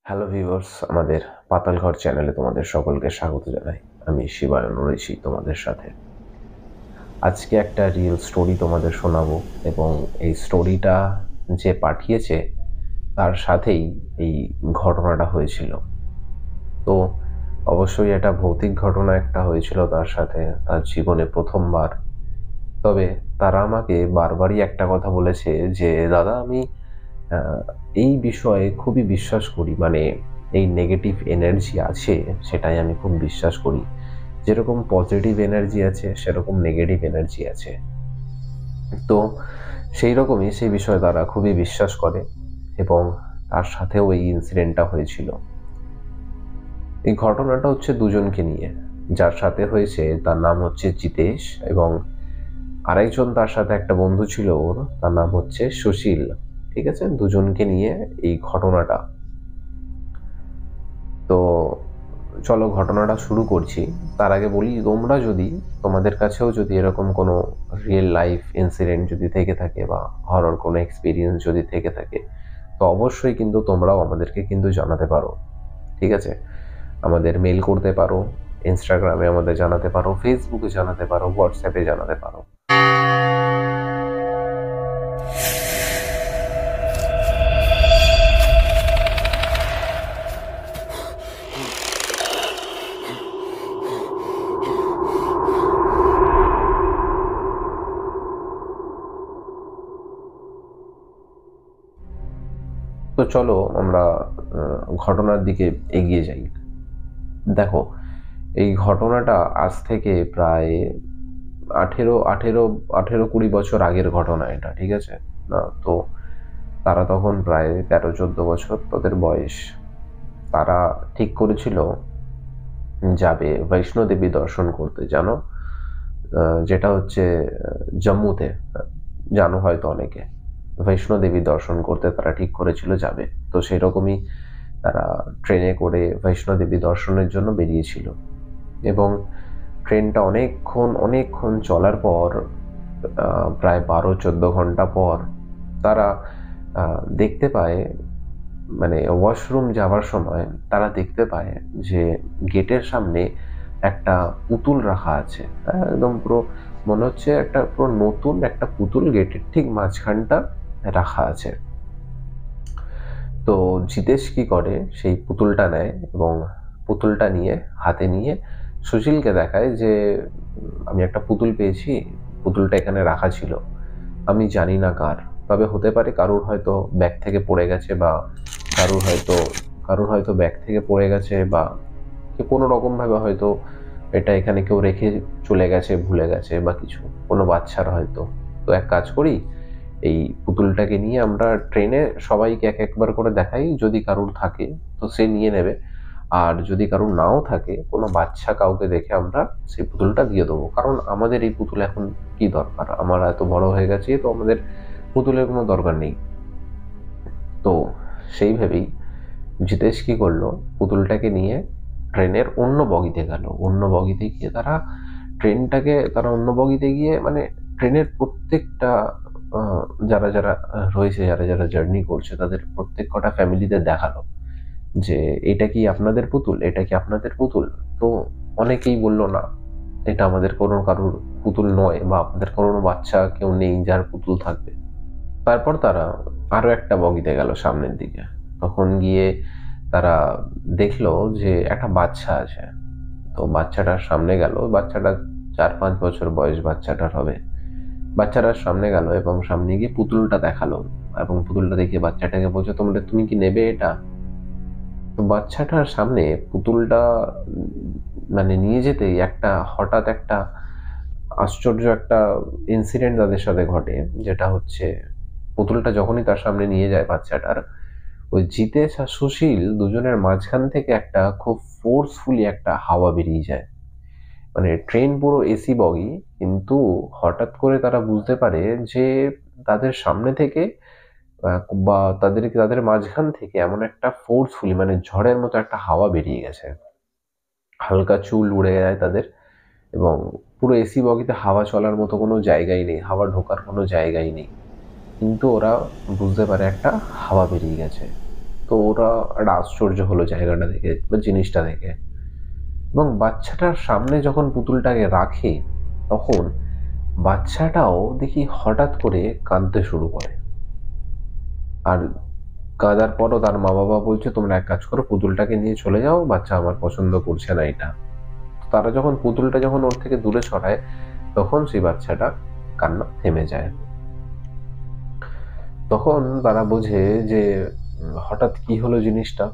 Hello viewers, আমাদের পাতালঘর চ্যানেলে তোমাদের সকলকে স্বাগত জানাই। আমি শিবায়ন রয়েছি তোমাদের সাথে। আজকে একটা রিয়েল স্টোরি তোমাদের শোনাবো এবং এই স্টোরিটা যে পাঠিয়েছে তার সাথেই এই ঘটনাটা হয়েছিল। তো অবশ্যই এটা ভৌতিক ঘটনা একটা হয়েছিল তার সাথে, তার জীবনে প্রথমবার। তবে তারা আমাকে বারবারই একটা কথা বলেছে যে দাদা, আমি আহ, এই বিষয়ে খুবই বিশ্বাস করি, মানে এই নেগেটিভ এনার্জি আছে সেটাই আমি খুব বিশ্বাস করি। যেরকম পজিটিভ এনার্জি আছে সেরকম নেগেটিভ এনার্জি আছে। তো সেই রকমই সেই বিষয়ে তারা খুবই বিশ্বাস করে এবং তার সাথেও এই ইনসিডেন্টটা হয়েছিল। এই ঘটনাটা হচ্ছে দুজনকে নিয়ে। যার সাথে হয়েছে তার নাম হচ্ছে জিতেশ এবং আরেকজন তার সাথে একটা বন্ধু ছিল ওর, তার নাম হচ্ছে সুশীল। ঠিক আছে, দুজনকে নিয়ে এই ঘটনাটা। তো চলো ঘটনাটা শুরু করছি। তার আগে বলি, তোমরা যদি তোমাদের কাছেও যদি এরকম কোনো রিয়েল লাইফ ইনসিডেন্ট যদি থেকে থাকে বা হরর কোনো এক্সপিরিয়েন্স যদি থেকে থাকে, তো অবশ্যই কিন্তু তোমরাও আমাদেরকে কিন্তু জানাতে পারো। ঠিক আছে, আমাদের মেল করতে পারো, ইনস্টাগ্রামে আমাদের জানাতে পারো, ফেসবুকে জানাতে পারো, হোয়াটসঅ্যাপে জানাতে পারো। তো চলো আমরা ঘটনার দিকে এগিয়ে যাই। দেখো, এই ঘটনাটা আজ থেকে প্রায় 18-20 আগের ঘটনা এটা। ঠিক আছে না? তো তারা তখন প্রায় 13-14 বছর তাদের বয়স। তারা ঠিক করেছিল যাবে বৈষ্ণো দেবী দর্শন করতে, জানো? যেটা হচ্ছে জম্মুতে। জানো হয়তো অনেকে, বৈষ্ণো দেবী দর্শন করতে তারা ঠিক করেছিল যাবে। তো সেই রকমই তারা ট্রেনে করে বৈষ্ণো দেবী দর্শনের জন্য বেরিয়েছিল এবং ট্রেনটা অনেকক্ষণ অনেকক্ষণ চলার পর প্রায় 12-14 ঘন্টা পর তারা দেখতে পায়, মানে ওয়াশরুম যাওয়ার সময় তারা দেখতে পায় যে গেটের সামনে একটা পুতুল রাখা আছে। একদম পুরো মনে হচ্ছে একটা পুরো নতুন একটা পুতুল গেটের ঠিক মাঝখানটা রাখা আছে। তো জিতেশ কি করে, সেই পুতুলটা নেয় এবং পুতুলটা নিয়ে হাতে নিয়ে সুশীলকে দেখায় যে আমি একটা পুতুল পেয়েছি, পুতুলটা এখানে রাখা ছিল, আমি জানি না কার, তবে হতে পারে কারুর হয়তো ব্যাগ থেকে পড়ে গেছে বা কারুর হয়তো কারুর হয়তো ব্যাগ থেকে পড়ে গেছে বা কোনো রকম ভাবে হয়তো এটা এখানে কেউ রেখে চলে গেছে, ভুলে গেছে বা কিছু, কোনো বাচ্চার হয়তো। তো এক কাজ করি, এই পুতুলটাকে নিয়ে আমরা ট্রেনে সবাইকে এক একবার করে দেখাই, যদি কারুর থাকে তো সে নিয়ে নেবে, আর যদি কারুর নাও থাকে কোনো বাচ্চা কাউকে দেখে আমরা সেই পুতুলটা দিয়ে দেবো, কারণ আমাদের এই পুতুল এখন কি দরকার, আমরা এত বড় হয়ে গেছি, তো আমাদের পুতুলের কোনো দরকার নেই। তো সেই ভেবেই জিতেশ কি করলো, পুতুলটাকে নিয়ে ট্রেনের অন্য বগিতে গেল। অন্য বগিতে গিয়ে তারা অন্য বগিতে গিয়ে মানে ট্রেনের প্রত্যেকটা আহ, যারা যারা রয়েছে, যারা যারা জার্নি করছে তাদের প্রত্যেক কটা ফ্যামিলিতে দেখালো যে এটা কি আপনাদের পুতুল, এটা কি আপনাদের পুতুল। তো অনেকেই বললো না, এটা আমাদের কোনো কারুর পুতুল নয় বা আমাদের কোনো বাচ্চা কেউ নেই যার পুতুল থাকবে। তারপর তারা আরো একটা বগিতে গেল সামনের দিকে। তখন গিয়ে তারা দেখলো যে একটা বাচ্চা আছে। তো বাচ্চাটার সামনে গেল, বাচ্চাটা 4-5 বছর বয়স বাচ্চাটার হবে। বাচ্চাটার সামনে গেল এবং সামনে গিয়ে পুতুলটা দেখালো এবং পুতুলটা দেখে বাচ্চাটাকে বলছে, তুমি কি নেবে এটা? তো বাচ্চাটার সামনে পুতুলটা মানে নিয়ে যেতেই হঠাৎ একটা আশ্চর্য একটা ইনসিডেন্ট তাদের সাথে ঘটে। যেটা হচ্ছে, পুতুলটা যখনই তার সামনে নিয়ে যায় বাচ্চাটার, ওই জিতেশ আর সুশীল দুজনের মাঝখান থেকে একটা খুব ফোর্সফুলি একটা হাওয়া বেরিয়ে যায়। মানে ট্রেন পুরো এসি বগি, কিন্তু হঠাৎ করে তারা বুঝতে পারে যে তাদের সামনে থেকে বা তাদের মাঝখান থেকে এমন একটা ফোর্সফুলি মানে ঝড়ের মতো একটা হাওয়া বেরিয়ে গেছে। হালকা চুল উড়ে যায় তাদের এবং পুরো এসি বগিতে হাওয়া চলার মতো কোনো জায়গাই নেই, হাওয়া ঢোকার কোনো জায়গাই নেই, কিন্তু ওরা বুঝতে পারে একটা হাওয়া বেরিয়ে গেছে। তো ওরা একটা আশ্চর্য হলো জায়গাটা দেখে বা জিনিসটা দেখে, এবং বাচ্চাটার সামনে যখন পুতুলটাকে রাখে তখন বাচ্চাটাও দেখি হঠাৎ করে কাঁদতে শুরু করে। আর কাঁদার পরও তার মা বাবা বলছে, তোমরা এক কাজ করো, পুতুলটাকে নিয়ে চলে যাও, বাচ্চা আমার পছন্দ করছে না এটা। তারা যখন পুতুলটা যখন ওর থেকে দূরে সরায় তখন সেই বাচ্চাটা কান্না থেমে যায়। তখন তারা বোঝে যে হঠাৎ কি হলো জিনিসটা।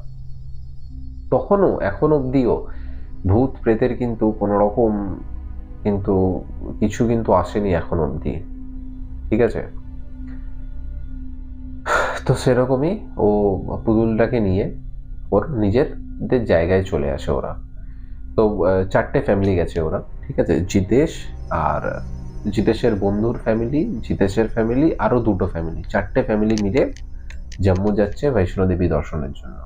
তখনও এখন অব্দিও ভূত প্রেতের কিন্তু কোনো রকম কিন্তু কিছু কিন্তু আসেনি এখন অব্দি, ঠিক আছে। তো সেরকমই ও পুতুলটাকে নিয়ে ওর নিজেদের জায়গায় চলে আসে ওরা। তো 4টে ফ্যামিলি গেছে ওরা, ঠিক আছে। জিতেশ আর জিতেশের বন্ধুর ফ্যামিলি, জিতেশের ফ্যামিলি, আরো 2টো ফ্যামিলি, 4টে ফ্যামিলি মিলে জম্মু যাচ্ছে বৈষ্ণোদেবী দর্শনের জন্য।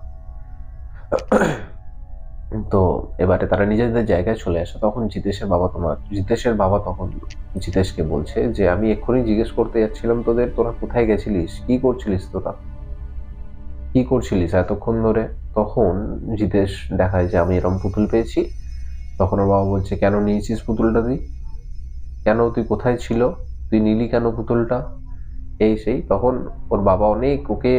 তো এবারে তারা নিজেদের জায়গায় চলে আসে। তখন জিতেশের বাবা তখন জিতেশকে বলছে যে আমি এক্ষুনি জিজ্ঞেস করতে যাচ্ছিলাম তোদের, তোরা কোথায় গেছিলিস, কি করছিলিস, তোরা কি করছিলিস এতক্ষণ ধরে। তখন জিতেশ দেখায় যে আমি এরম পুতুল পেয়েছি। তখন ওর বাবা বলছে, কেন নিয়েছিস পুতুলটা তুই, কেন, তুই কোথায় ছিল, তুই নিলি কেন পুতুলটা, এই সেই। তখন ওর বাবা অনেক ওকে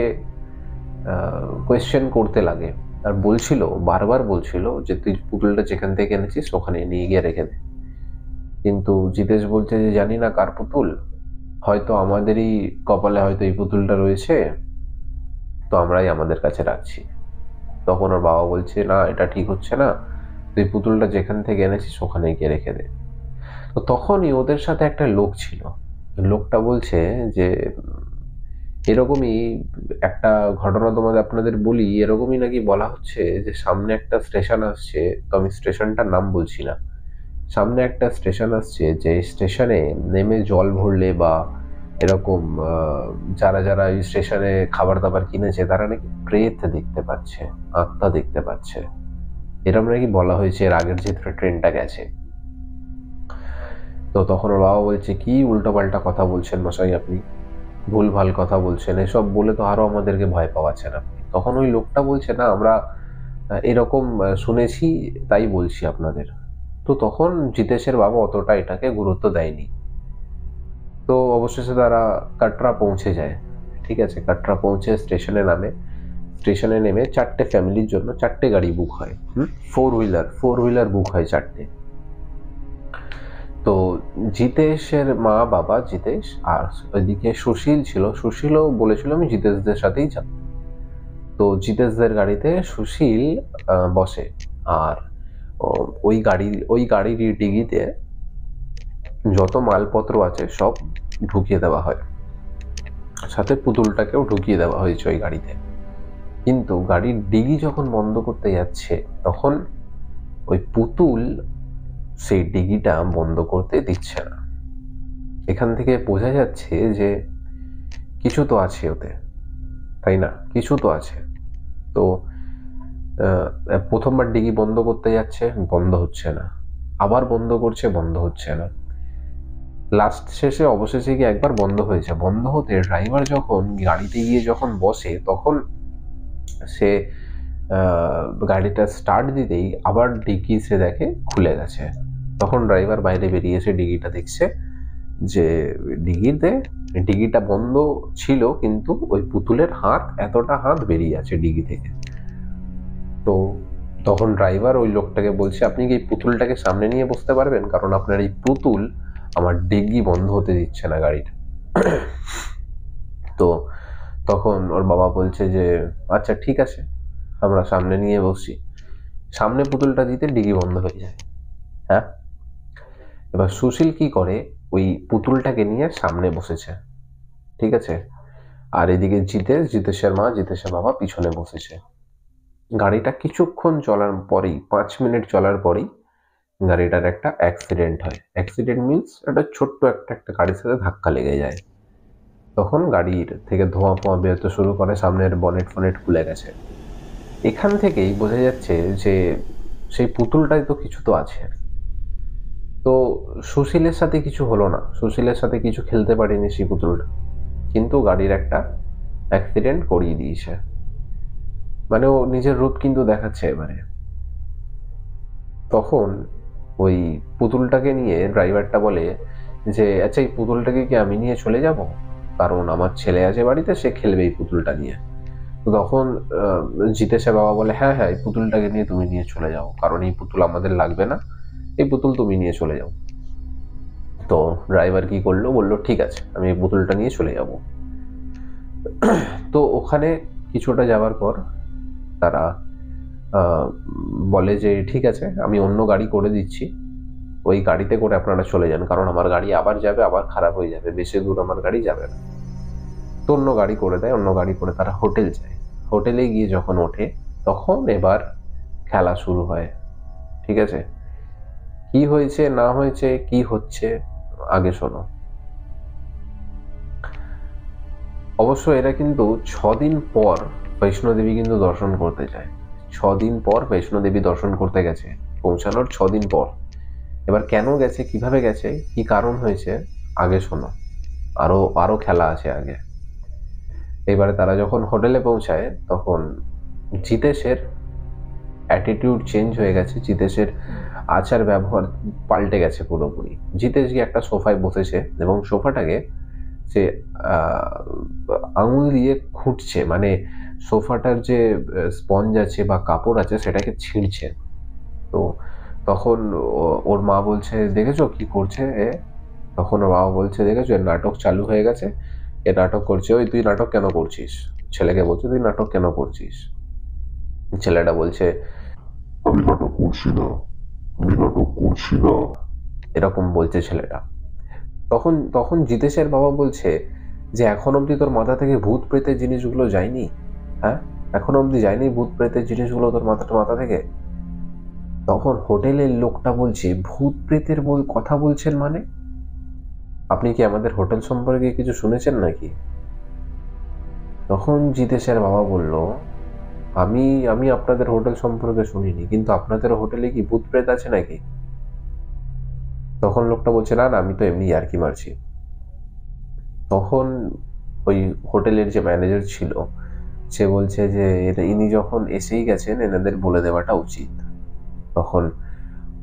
কোয়েশ্চেন করতে লাগে, আর বলছিল, বারবার বলছিল যে তুই পুতুলটা যেখান থেকে এনেছিস ওখানে নিয়ে গিয়ে রেখে দে। কিন্তু জিতেশ বলছে যে জানি না কার পুতুল, হয়তো আমাদেরই কপালে হয়তো এই পুতুলটা রয়েছে, তো আমরাই আমাদের কাছে রাখছি। তখন ওর বাবা বলছে, না এটা ঠিক হচ্ছে না, তুই পুতুলটা যেখান থেকে এনেছিস ওখানে গিয়ে রেখে দে। তো তখনই ওদের সাথে একটা লোক ছিল। লোকটা বলছে যে এরকমই একটা ঘটনা তোমাদের আপনাদের বলি, এরকমই নাকি বলা হচ্ছে যে সামনে একটা স্টেশন আসছে, তো আমি স্টেশনটার নাম বলছি না, সামনে একটা স্টেশন আসছে, যে স্টেশনে নেমে জল ভরলে বা এরকম যারা যারা এই স্টেশনে খাবার দাবার কিনেছে তারা নাকি প্রেত দেখতে পাচ্ছে, আত্মা দেখতে পাচ্ছে, এরকম নাকি বলা হয়েছে এর আগের যে ট্রেনটা গেছে। তো তখন ওর বাবা বলছে, কি উল্টোপাল্টা কথা বলছেন মশাই আপনি, ভুলভাল কথা বলছেন, এসব বলে তো আরো আমাদেরকে ভয় পাওয়াচ্ছেন আপনি। তখন ওই লোকটা বলছে, না আমরা এরকম শুনেছি তাই বলছি আপনাদের। তো তখন জিতেশের বাবা অতটা এটাকে গুরুত্ব দেয়নি। তো অবশেষে তারা কাটরা পৌঁছে যায়, ঠিক আছে। কাটরা পৌঁছে স্টেশনে নেমে 4টে ফ্যামিলির জন্য 4টে গাড়ি বুক হয়, ফোর হুইলার বুক হয় 4টে। তো জিতেশের মা বাবা, জিতেশ আর ওইদিকে সুশীল ছিল, সুশীলও বলেছিল আমি জিতেশদের সাথেই যাব। তো জিতেশদের গাড়িতে সুশীল বসে, আর ওই গাড়ির ডিগিতে যত মালপত্র আছে সব ঢুকিয়ে দেওয়া হয়, সাথে পুতুলটাকেও ঢুকিয়ে দেওয়া হয়েছে ওই গাড়িতে। কিন্তু গাড়ির ডিগি যখন বন্ধ করতে যাচ্ছে তখন ওই পুতুল সেই ডিগিটা বন্ধ করতে দিচ্ছে না। এখান থেকে বোঝা যাচ্ছে যে কিছু তো আছে ওতে, তাই না, কিছু তো আছে। তো প্রথমবার ডিগি বন্ধ করতে যাচ্ছে, বন্ধ হচ্ছে না, আবার বন্ধ করছে, বন্ধ হচ্ছে না। অবশেষে গিয়ে একবার বন্ধ হয়েছে। বন্ধ হতে ড্রাইভার যখন গাড়িতে গিয়ে যখন বসে তখন সে গাড়িটা স্টার্ট দিতেই আবার ডিগি সে দেখে খুলে গেছে। তখন ড্রাইভার বাইরে বেরিয়ে এসে ডিগিটা দেখছে যে ডিগিটা বন্ধ ছিল, কিন্তু ওই পুতুলের এতটা হাত বেরিয়ে আছে ডিগি থেকে। তো তখন ড্রাইভার ওই লোকটাকে বলছে, আপনি কি এই পুতুলটাকে সামনে নিয়ে বসতে পারবেন, কারণ আপনার এই পুতুল আমার ডিগি বন্ধ হতে দিচ্ছে না গাড়ির। তো তখন ওর বাবা বলছে যে আচ্ছা ঠিক আছে, আমরা সামনে নিয়ে বসছি। সামনে পুতুলটা দিতে ডিগি বন্ধ হয়ে যায়। হ্যাঁ, এবার সুশীল কি করে, ওই পুতুলটাকে নিয়ে সামনে বসেছে, ঠিক আছে। আর এদিকে জিতেশের মা, জিতেশের বাবা পিছনে বসেছে। গাড়িটা কিছুক্ষণ চলার পরেই, 5 মিনিট চলার পরেই গাড়িটার একটা অ্যাক্সিডেন্ট হয়। অ্যাক্সিডেন্ট মিনস একটা ছোট্ট একটা গাড়ির সাথে ধাক্কা লেগে যায়। তখন গাড়ির থেকে ধোঁয়া ফোঁয়া বেরোতে শুরু করে, সামনের বনেট ফনেট খুলে গেছে। এখান থেকেই বোঝা যাচ্ছে যে সেই পুতুলটাই তো কিছু তো আছে। তো সুশীলের সাথে কিছু হলো না, সুশীলের সাথে কিছু খেলতে পারিনি সেই পুতুলটা, কিন্তু গাড়ির একটা অ্যাক্সিডেন্ট করিয়ে দিয়েছে। মানে ও নিজের রূপ কিন্তু দেখাচ্ছে এবারে। তখন ওই পুতুলটাকে নিয়ে ড্রাইভারটা বলে যে আচ্ছা এই পুতুলটাকে কি আমি নিয়ে চলে যাব, কারণ আমার ছেলে আছে বাড়িতে, সে খেলবে এই পুতুলটা নিয়ে। তো তখন জিতেশের বাবা বলে হ্যাঁ হ্যাঁ এই পুতুলটাকে নিয়ে তুমি নিয়ে চলে যাও, কারণ এই পুতুল আমাদের লাগবে না, এই পুতুল তুমি নিয়ে চলে যাও। তো ড্রাইভার কি করলো, বললো ঠিক আছে আমি এই পুতুলটা নিয়ে চলে যাব। তো ওখানে কিছুটা যাওয়ার পর তারা বলে যে ঠিক আছে আমি অন্য গাড়ি করে দিচ্ছি, ওই গাড়িতে করে আপনারা চলে যান, কারণ আমার গাড়ি আবার যাবে, আবার খারাপ হয়ে যাবে, বেশি দূর আমার গাড়ি যাবে না। তো অন্য গাড়ি করে দেয়, অন্য গাড়ি করে তারা হোটেল যায়। হোটেলে গিয়ে যখন ওঠে তখন এবার খেলা শুরু হয়। ঠিক আছে, কি হয়েছে না হয়েছে কি হচ্ছে আগে শোনো। অবশ্য এরা কিন্তু 6 দিন পর বৈষ্ণোদেবী কিন্তু দর্শন করতে যায়। 6 দিন পর বৈষ্ণোদেবী দর্শন করতে গেছে, পৌঁছানোর 6 দিন পর। এবার কেন গেছে, কিভাবে গেছে, কি কারণ হয়েছে আগে শোনো, আরো আরো খেলা আছে আগে। এবারে তারা যখন হোটেলে পৌঁছায় তখন জিতেশের অ্যাটিটিউড চেঞ্জ হয়ে গেছে, জিতেশের আচার ব্যবহার পাল্টে গেছে পুরোপুরি। জিতেশ গিয়ে একটা সোফায় বসেছে এবং সোফাটাকে সে আঙুল দিয়ে খুঁটছে, মানে সোফাটার যে স্পঞ্জ আছে বা কাপড় আছে সেটাকে ছিঁড়ছে। তো তখন ওর মা বলছে দেখেছো কি করছে এ, তখন ওর বাবা বলছে দেখেছো এর নাটক চালু হয়ে গেছে, এ নাটক করছে। ওই তুই নাটক কেন করছিস, ছেলেকে বলছে তুই নাটক কেন করছিস। ছেলেটা বলছে আমি নাটক করছি না, আমি নাটক করছি না। এরকম বলছে ছেলেটা। তখন তখন জিতেশের বাবা বলছে যে এখন অবধি তোর মাথা থেকে ভূত প্রেতের জিনিসগুলো যায়নি, হ্যাঁ এখন অবধি যায়নি ভূত প্রেতের জিনিসগুলো তোর মাথা থেকে। তখন হোটেলের লোকটা বলছে ভূত প্রেতের কথা বলছেন মানে, আপনি কি আমাদের হোটেল সম্পর্কে কিছু শুনেছেন নাকি? তখন জিতেশের বাবা বলল আমি আমি আপনাদের হোটেল সম্পর্কে শুনিনি, কিন্তু আপনাদের হোটেলে কি ভূত প্রেত আছে নাকি? তখন লোকটা বলছে না না আমি তো এমনি ইয়ার্কি মারছি। তখন ওই হোটেলের যে ম্যানেজার ছিল সে বলছে যে ইনি যখন এসেই গেছেন এনাদের বলে দেওয়াটা উচিত। তখন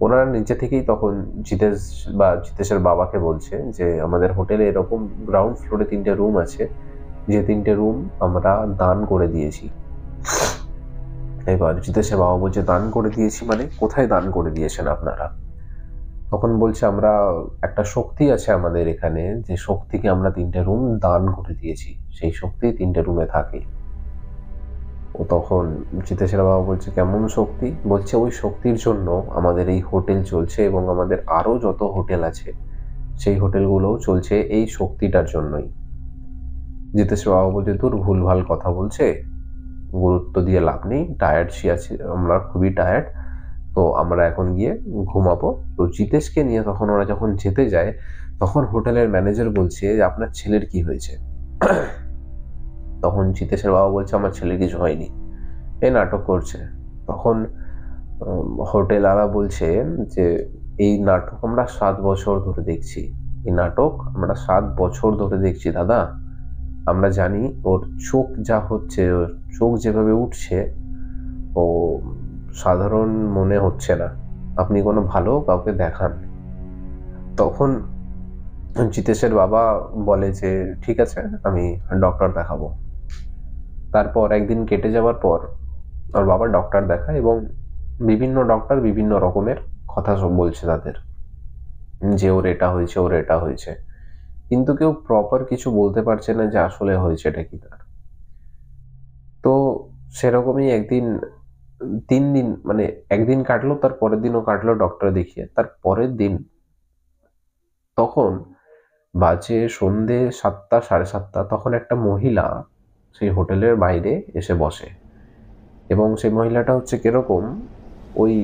ওনারা নিচে থেকেই তখন জিতেশের বাবাকে বলছে যে আমাদের হোটেলে এরকম গ্রাউন্ড ফ্লোরে 3টে রুম আছে, যে 3টে রুম আমরা দান করে দিয়েছি। এবার জিতেশের বাবা বলছে দান করে দিয়েছি মানে কোথায় দান করে দিয়েছেন আপনারা? তখন বলছে আমরা একটা শক্তি আছে আমাদের এখানে, যে শক্তিকে আমরা 3টে রুম দান করে দিয়েছি, সেই শক্তি 3টে রুমে থাকে। ও তখন জিতেশের বাবা বলছে কেমন শক্তি? বলছে ওই শক্তির জন্য আমাদের এই হোটেল চলছে এবং আমাদের আরো যত হোটেল আছে সেই হোটেলগুলোও চলছে এই শক্তিটার জন্যই। জিতেশের বাবা বলছে তোর ভুলভাল কথা বলছে, গুরুত্ব দিয়ে লাভ নেই, টায়ার্ড আছি আমরা, খুবই টায়ার্ড, তো আমরা এখন গিয়ে ঘুমাবো। তো জিতেশকে নিয়ে তখন ওরা যখন যেতে যায় তখন হোটেলের ম্যানেজার বলছে যে আপনার ছেলের কি হয়েছে? তখন জিতেশের বাবা বলছে আমার ছেলের কিছু হয়নি, এই নাটক করছে। তখন হোটেলওয়ালা বলছে যে এই নাটক আমরা 7 বছর ধরে দেখছি, এই নাটক আমরা 7 বছর ধরে দেখছি দাদা, আমরা জানি ওর চোখ যা হচ্ছে, ওর চোখ যেভাবে উঠছে ও সাধারণ মনে হচ্ছে না, আপনি কোনো ভালো কাউকে দেখান। তখন জিতেশের বাবা বলে যে ঠিক আছে আমি ডক্টর দেখাবো। তারপর একদিন কেটে যাওয়ার পর ওর বাবা ডক্টর দেখায় এবং বিভিন্ন ডক্টর বিভিন্ন রকমের কথা সব বলছে তাদের, যে ওর এটা হয়েছে ওর এটা হয়েছে, কিন্তু কেউ প্রপার কিছু বলতে পারছে না যে আসলে হয়েছে এটা কি তার। তো সেরকমই একদিন 3 দিন মানে একদিন কাটলো, তার পরের দিনও কাটলো ডক্টর দেখিয়ে। তার পরের দিন তখন বাজে সন্ধে 7টা 7:30, তখন একটা মহিলা সেই হোটেলের বাইরে এসে বসে এবং সেই মহিলাটা হচ্ছে কিরকম, ওই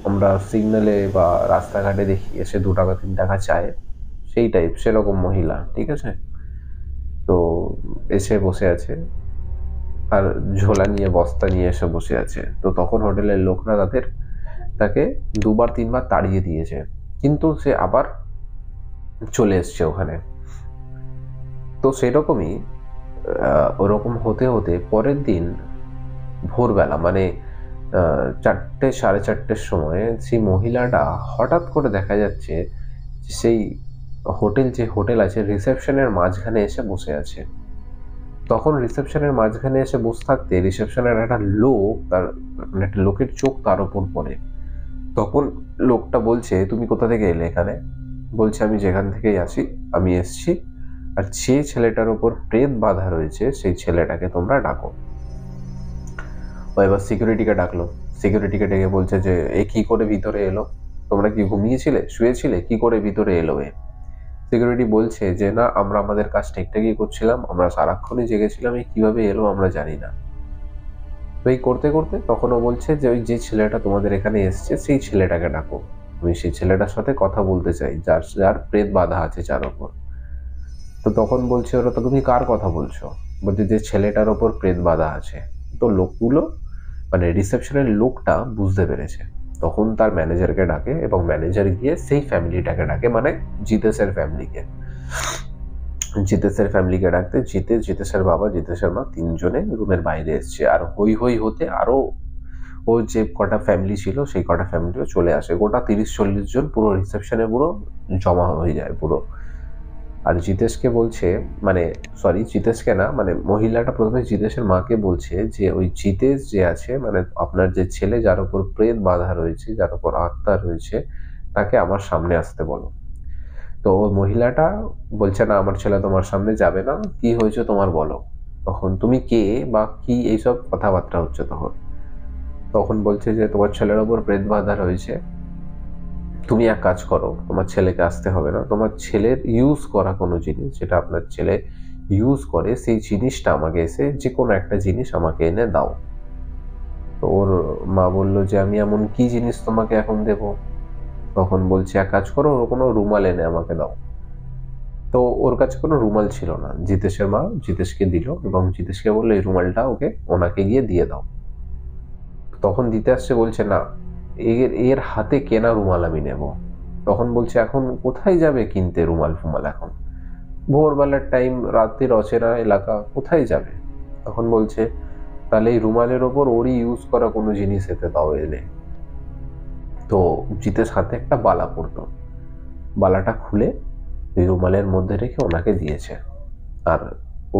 আমরা সিগন্যালে বা রাস্তাঘাটে দেখি এসে 2 টাকা 3 টাকা চায় সেই টাইপ, সেরকম মহিলা, ঠিক আছে। তো এসে বসে আছে আর ঝোলা নিয়ে বস্তা নিয়ে এসে বসে আছে। তো তখন হোটেলের লোকরা তাকে 2বার 3বার তাড়িয়ে দিয়েছে, কিন্তু সে আবার চলে এসছে ওখানে। তো সেরকমই ওরকম হতে হতে পরের দিন ভোরবেলা মানে 4টে 4:30টের সময় সেই মহিলাটা হঠাৎ করে দেখা যাচ্ছে যে সেই হোটেল আছে রিসেপশনের মাঝখানে এসে বসে আছে। তখন রিসেপশনের মাঝখানে এসে বসে থাকতে রিসেপশনের একটা লোক মানে একটা লোকের চোখ তার উপর পড়ে। তখন লোকটা বলছে, তুমি কোথা থেকে এলে এখানে? বলছে, আমি যেখান থেকেই আসি আমি এসছি, আর যে ছেলেটার উপর প্রেত বাঁধা রয়েছে সেই ছেলেটাকে তোমরা ডাকো। ও এবার সিকিউরিটিকে ডাকলো। সিকিউরিটিকে ডেকে বলছে যে এ কি করে ভিতরে এলো? তোমরা কি ঘুমিয়েছিলে, শুয়েছিলে? কি করে ভিতরে এলো এ? সিকিউরিটি বলছে যে না, আমরা আমাদের কাজ ঠিকঠাকই করছিলাম, আমরা সারাক্ষণই জেগেছিলাম, এই কিভাবে এলো আমরা জানি না। তো এই করতে করতে তখন ও বলছে যে ওই যে ছেলেটা তোমাদের এখানে এসছে সেই ছেলেটাকে ডাকো, আমি সেই ছেলেটার সাথে কথা বলতে চাই, যার প্রেত বাঁধা আছে যার ওপর। তো তখন বলছে ওরা, তো তুমি কার কথা বলছো? বলছে যে ছেলেটার ওপর প্রেত বাঁধা আছে। তো লোকগুলো মানে রিসেপশনের লোকটা বুঝতে পেরেছে, তখন তার ম্যানেজারকে ডাকে এবং ম্যানেজার গিয়ে সেই ফ্যামিলিটাকে ডাকে, মানে জিতেশের ফ্যামিলিকে। জিতেশের ফ্যামিলিকে ডাকতে জিতেশের বাবা, জিতেশের মা তিনজনে রুমের বাইরে এসছে, আর হই হই হতে আরো ও যে কটা ফ্যামিলি ছিল সেই কটা ফ্যামিলিও চলে আসে। গোটা 30-40 জন পুরো রিসেপশনে পুরো জমা হয়ে যায় পুরো। আর জিতেশকে বলছে, মানে সরি জিতেশকে না, মানে মহিলাটা প্রথমে জিতেশের মাকে বলছে যে ওই জিতেশ যে আছে, মানে আপনার যে ছেলে যার উপর প্রেত বাঁধা রয়েছে, যার উপর আত্মা রয়েছে, তাকে আমার সামনে আসতে বলো। তো ওই মহিলাটা বলছে, না আমার ছেলে তোমার সামনে যাবে না, কি হয়েছে তোমার বলো। তখন তুমি কে বা কি এইসব কথাবার্তা হচ্ছে। তখন তখন বলছে যে তোমার ছেলের ওপর প্রেত বাঁধা রয়েছে, তুমি এক কাজ করো, তোমার ছেলেকে আসতে হবে না, তোমার ছেলের ইউজ করা কোনো জিনিস যেটা আপনার ছেলে ইউজ করে সেই জিনিসটা আমাকে এসে যে কোনো একটা জিনিস আমাকে এনে দাও। তো ওর মা বললো যে আমি এমন কি জিনিস তোমাকে এখন দেব? তখন বলছে, এক কাজ করো, ওর কোনো রুমাল এনে আমাকে দাও। তো ওর কাছে কোনো রুমাল ছিল না। জিতেশের মা জিতেশকে দিল এবং জিতেশকে বললো এই রুমালটা ওনাকে গিয়ে দিয়ে দাও। তখন দিতে আসছে, বলছে না, এর এর হাতে কেনা রুমাল আমি নেব। তখন বলছে, এখন কোথায় যাবে কিনতে রুমাল ফুমাল? এখন ভোরবেলার টাইম, রাতের অচেনা এলাকা, কোথায় যাবে? তখন বলছে, তাহলে এই রুমালের ওপর ওরই ইউজ করা কোনো জিনিস এতে দাও এনে। তো জিতেশ হাতে একটা বালা পরতো, বালাটা খুলে ওই রুমালের মধ্যে রেখে ওনাকে দিয়েছে। আর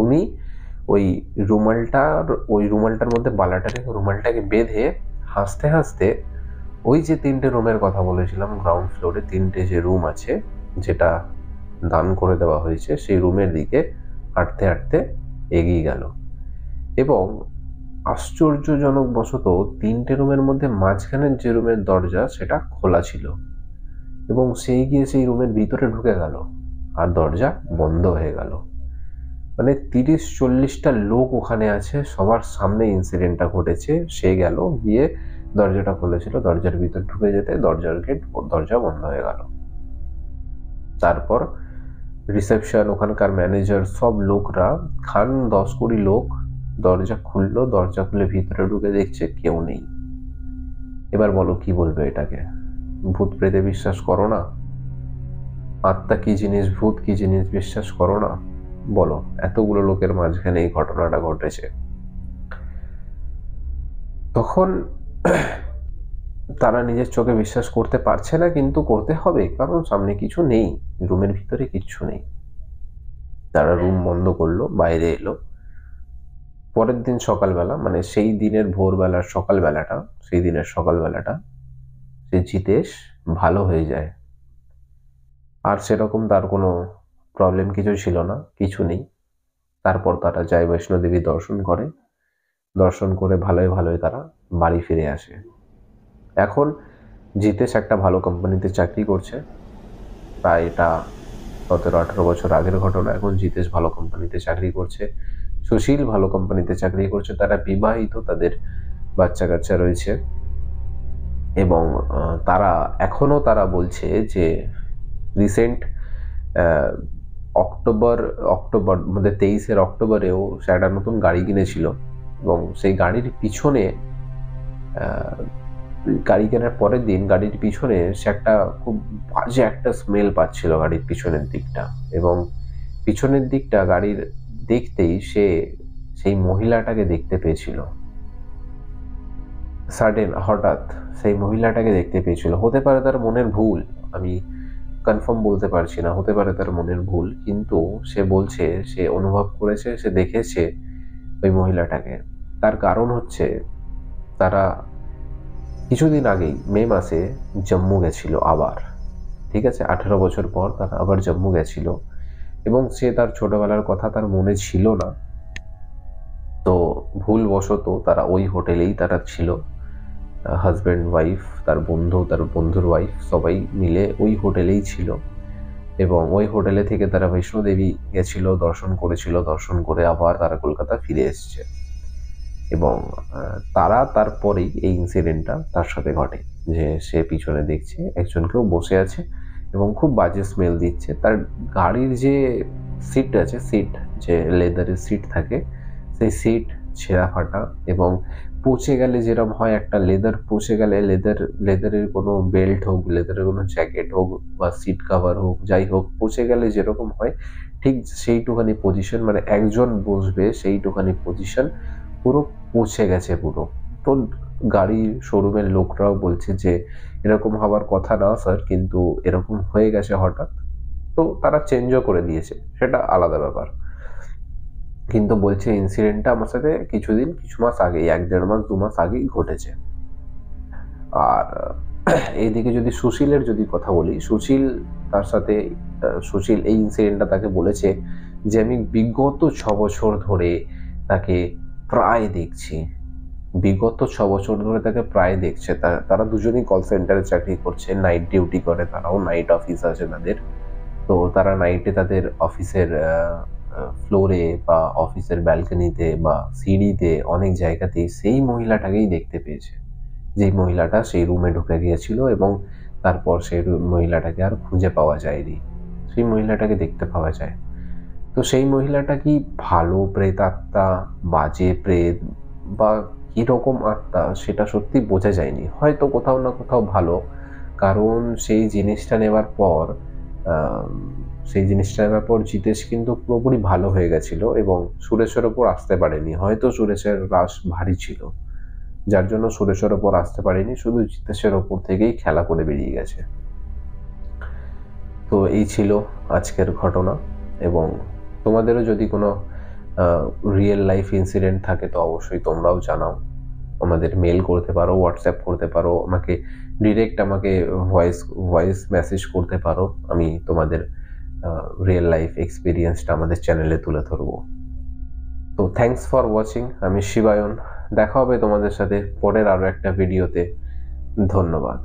উনি ওই রুমালটার মধ্যে বালাটা রেখে রুমালটাকে বেঁধে হাসতে হাসতে ওই যে 3টে রুমের কথা বলেছিলাম, গ্রাউন্ড ফ্লোরে 3টে যে রুম আছে যেটা দান করে দেওয়া হয়েছে, সেই রুমের দিকে হাঁটতে হাঁটতে এগিয়ে গেল। এবং আশ্চর্যজনক বশত 3টে রুমের মধ্যে মাঝখানের যে রুমের দরজা সেটা খোলা ছিল এবং সেই গিয়ে সেই রুমের ভিতরে ঢুকে গেল আর দরজা বন্ধ হয়ে গেল। মানে 30-40টা লোক ওখানে আছে, সবার সামনে ইনসিডেন্টটা ঘটেছে। সে গেল গিয়ে দরজাটা খুলেছিল, দরজার ভিতর ঢুকে যেতে দরজা বন্ধ হয়ে গেল। তারপর রিসেপশন, ওখানকার ম্যানেজার, সব লোকরা 10-20 লোক দরজা খুললো, দরজা খুলে ভিতরে ঢুকে দেখছে কেউ নেই। এবার বলো কি বলবে এটাকে? ভূত প্রেতে বিশ্বাস করো না? আত্মা কি জিনিস, ভূত কি জিনিস বিশ্বাস করো না? বলো, এতগুলো লোকের মাঝখানে এই ঘটনাটা ঘটেছে। তখন তারা নিজের চোখে বিশ্বাস করতে পারছে না, কিন্তু করতে হবে, কারণ সামনে কিছু নেই, রুমের ভিতরে কিচ্ছু নেই। তারা রুম বন্ধ করলো, বাইরে এলো। পরের দিন সকালবেলা, মানে সেই দিনের ভোরবেলার সকালবেলাটা, সেই দিনের সকালবেলাটা সে জিতেশ ভালো হয়ে যায়। আর সেরকম তার কোনো প্রবলেম কিছু ছিল না, কিছু নেই। তারপর তারা যায় বৈষ্ণোদেবী দর্শন করে, দর্শন করে ভালোই ভালোই তারা বাড়ি ফিরে আসে। এখন জিতেশ একটা ভালো কোম্পানিতে চাকরি করছে, প্রায় এটা 17-18 বছর আগের ঘটনা। এখন জিতেশ ভালো কোম্পানিতে চাকরি করছে, সুশীল ভালো কোম্পানিতে চাকরি করছে, তারা বিবাহিত, তাদের বাচ্চা কাচ্চা রয়েছে। এবং তারা বলছে যে রিসেন্ট অক্টোবর মানে 23 অক্টোবরেও সে একটা নতুন গাড়ি কিনেছিল এবং সেই গাড়ির পিছনে গাড়ি কেনার পরের দিন গাড়ির পিছনে সে একটা খুব বাজে একটা স্মেল পাচ্ছিল গাড়ির পিছনের দিকটা, এবং পিছনের দিকটা গাড়ির দেখতেই সে সেই মহিলাটাকে দেখতে পেয়েছিল। সাডেন হঠাৎ সেই মহিলাটাকে দেখতে পেয়েছিল। হতে পারে তার মনের ভুল, আমি কনফার্ম বলতে পারছি না, হতে পারে তার মনের ভুল, কিন্তু সে বলছে সে অনুভব করেছে, সে দেখেছে ওই মহিলাটাকে। তার কারণ হচ্ছে তারা কিছুদিন আগেই মে মাসে জম্মু গেছিল আবার, ঠিক আছে, 18 বছর পর তারা আবার জম্মু গেছিল এবং সে তার ছোটবেলার কথা তার মনে ছিল না। তো ভুলবশত তারা ওই হোটেলেই তারা ছিল, হাজব্যান্ড ওয়াইফ, তার বন্ধু, তার বন্ধুর ওয়াইফ, সবাই মিলে ওই হোটেলেই ছিল এবং ওই হোটেলে থেকে তারা বৈষ্ণোদেবী গেছিল, দর্শন করেছিল, দর্শন করে আবার তারা কলকাতা ফিরে এসছে এবং তারা তারপরেই এই ইনসিডেন্টটা তার সাথে ঘটে যে সে পিছনে দেখছে একজন কেউ বসে আছে এবং খুব বাজে স্মেল দিচ্ছে। তার গাড়ির যে সিট আছে, সিট যে লেদারের সিট থাকে, সেই সিট ছেঁড়া ফাটা এবং পচে গেলে যেরকম হয়, একটা লেদার পচে গেলে লেদারের কোনো বেল্ট হোক, লেদারের কোনো জ্যাকেট হোক বা সিট কাভার হোক, যাই হোক, পচে গেলে যেরকম হয় ঠিক সেইটুখানি পজিশন, মানে একজন বসবে সেইটুখানি পজিশন পুরো পচে গেছে পুরো। তো গাড়ির শোরুমের লোকরাও বলছে যে এরকম হওয়ার কথা না স্যার, কিন্তু এরকম হয়ে গেছে হঠাৎ। তো তারা চেঞ্জও করে দিয়েছে, সেটা আলাদা ব্যাপার, কিন্তু বলছে ইনসিডেন্টটা আমার সাথে কিছু মাস আগেই, 1-1.5 মাস 2 মাস আগেই ঘটেছে। আর এইদিকে যদি সুশীলের যদি কথা বলি, সুশীল তার সাথে সুশীল এই ইনসিডেন্টটা তাকে বলেছে যে আমি বিগত 6 বছর ধরে তাকে প্রায় দেখছি, বিগত 6 বছর ধরে তাকে প্রায় দেখছে। তারা দুজনেই কল সেন্টারে চাকরি করছে, নাইট ডিউটি করে, তারাও নাইট অফিস আছে তাদের। তো তারা নাইটে তাদের অফিসের ফ্লোরে বা অফিসের ব্যালকনিতে বা সিঁড়িতে অনেক জায়গাতেই সেই মহিলাটাকেই দেখতে পেয়েছে, যেই মহিলাটা সেই রুমে ঢুকে গিয়েছিল এবং তারপর সেই মহিলাটাকে আর খুঁজে পাওয়া যায়নি, সেই মহিলাটাকে দেখতে পাওয়া যায়। তো সেই মহিলাটা কি ভালো প্রেতাত্মা, বাজে প্রেত বা কিরকম আত্মা সেটা সত্যি বোঝা যায়নি, হয়তো কোথাও না কোথাও ভালো, কারণ সেই জিনিসটা নেবার পর জিতেশ কিন্তু পুরোপুরি ভালো হয়ে গেছিল এবং সুরেশের ওপর আসতে পারেনি, হয়তো সুরেশের রাশ ভারী ছিল যার জন্য সুরেশের ওপর আসতে পারেনি, শুধু জিতেশের ওপর থেকেই খেলা করে বেরিয়ে গেছে। তো এই ছিল আজকের ঘটনা এবং তোমাদেরও যদি কোনো রিয়েল লাইফ ইনসিডেন্ট থাকে তো অবশ্যই তোমরাও জানাও, আমাদের মেল করতে পারো, হোয়াটসঅ্যাপ করতে পারো, আমাকে ডিরেক্ট আমাকে ভয়েস মেসেজ করতে পারো, আমি তোমাদের রিয়েল লাইফ এক্সপিরিয়েন্সটা আমাদের চ্যানেলে তুলে ধরবো। তো থ্যাঙ্কস ফর ওয়াচিং, আমি শিবায়ন, দেখা হবে তোমাদের সাথে পরের আরো একটা ভিডিওতে। ধন্যবাদ।